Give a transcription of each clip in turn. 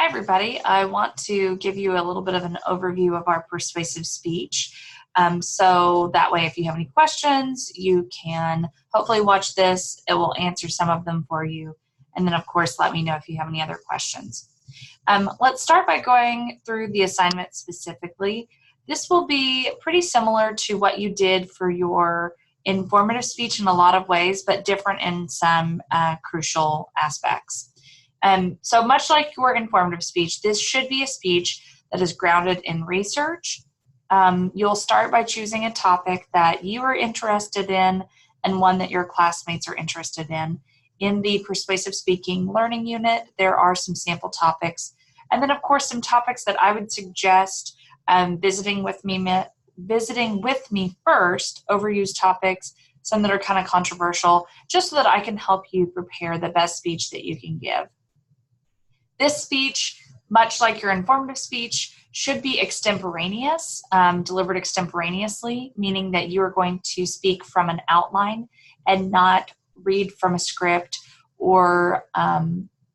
Hi, everybody. I want to give you a little bit of an overview of our persuasive speech. So that way, if you have any questions, you can hopefully watch this. It will answer some of them for you. And then, of course, let me know if you have any other questions. Let's start by going through the assignment specifically. This will be pretty similar to what you did for your informative speech in a lot of ways, but different in some crucial aspects. So much like your informative speech, this should be a speech that is grounded in research. You'll start by choosing a topic that you are interested in and one that your classmates are interested in. In the persuasive speaking learning unit, there are some sample topics. And then, of course, some topics that I would suggest visiting with me first, overused topics, some that are kind of controversial, just so that I can help you prepare the best speech that you can give. This speech, much like your informative speech, should be extemporaneous, delivered extemporaneously, meaning that you are going to speak from an outline and not read from a script or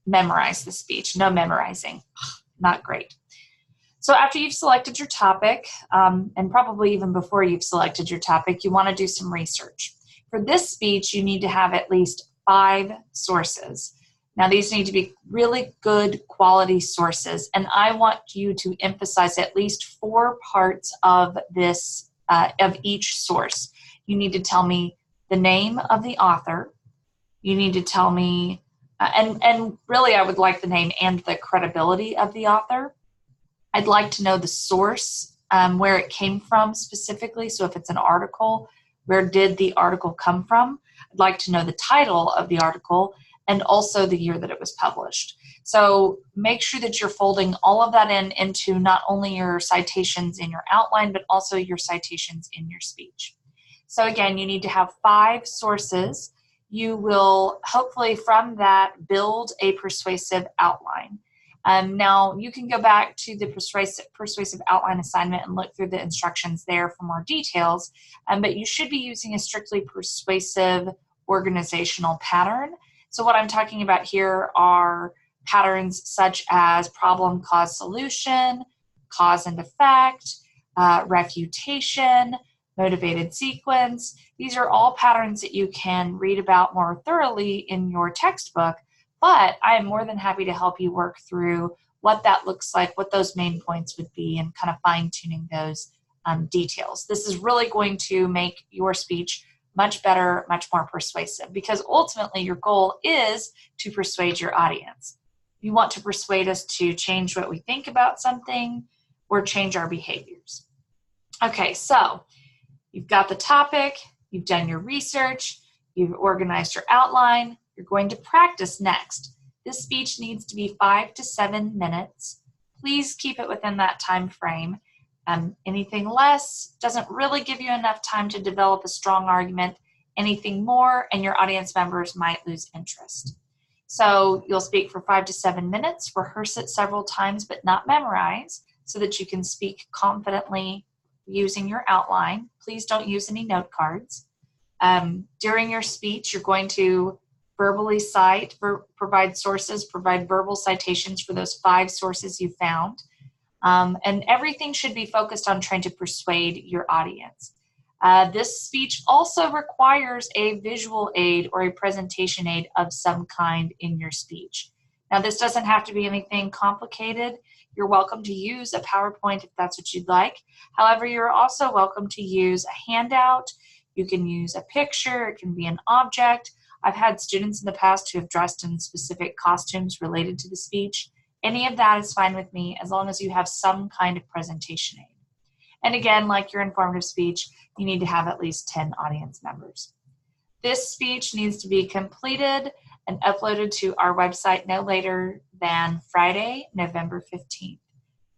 memorize the speech. No memorizing. Not great. So after you've selected your topic, and probably even before you've selected your topic, you want to do some research. For this speech, you need to have at least 5 sources. Now, these need to be really good quality sources, and I want you to emphasize at least 4 parts of this, of each source. You need to tell me the name of the author. You need to tell me, and really I would like the name and the credibility of the author. I'd like to know the source, where it came from specifically. So if it's an article, where did the article come from? I'd like to know the title of the article and also the year that it was published. So make sure that you're folding all of that into not only your citations in your outline, but also your citations in your speech. So again, you need to have 5 sources. You will hopefully from that build a persuasive outline. Now you can go back to the persuasive outline assignment and look through the instructions there for more details, but you should be using a strictly persuasive organizational pattern. So what I'm talking about here are patterns such as problem, cause, solution, cause and effect, refutation, motivated sequence. These are all patterns that you can read about more thoroughly in your textbook, but I am more than happy to help you work through what that looks like, what those main points would be, and kind of fine-tuning those details. This is really going to make your speech much better, much more persuasive, because ultimately your goal is to persuade your audience. You want to persuade us to change what we think about something or change our behaviors. Okay, so you've got the topic, you've done your research, you've organized your outline, you're going to practice next. This speech needs to be 5 to 7 minutes. Please keep it within that time frame. Anything less doesn't really give you enough time to develop a strong argument. Anything more, and your audience members might lose interest. So you'll speak for 5 to 7 minutes, rehearse it several times, but not memorize, so that you can speak confidently using your outline. Please don't use any note cards. During your speech, you're going to verbally cite, provide sources, provide verbal citations for those 5 sources you found. And everything should be focused on trying to persuade your audience. This speech also requires a visual aid or a presentation aid of some kind in your speech. Now, this doesn't have to be anything complicated. You're welcome to use a PowerPoint if that's what you'd like. However, you're also welcome to use a handout. You can use a picture. It can be an object. I've had students in the past who have dressed in specific costumes related to the speech. Any of that is fine with me as long as you have some kind of presentation aid. And again, like your informative speech, you need to have at least 10 audience members. This speech needs to be completed and uploaded to our website no later than Friday, November 15th.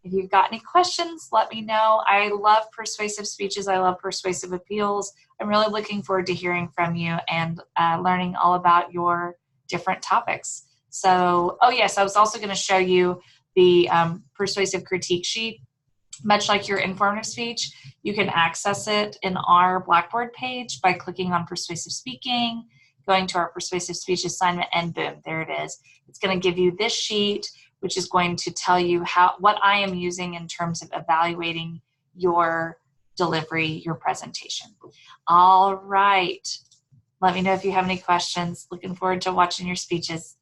If you've got any questions, let me know. I love persuasive speeches. I love persuasive appeals. I'm really looking forward to hearing from you and learning all about your different topics. So, oh yes, I was also going to show you the persuasive critique sheet. Much like your informative speech, you can access it in our Blackboard page by clicking on Persuasive Speaking, going to our Persuasive Speech assignment, and boom, there it is. It's going to give you this sheet which is going to tell you what I am using in terms of evaluating your delivery, your presentation. All right. Let me know if you have any questions. Looking forward to watching your speeches.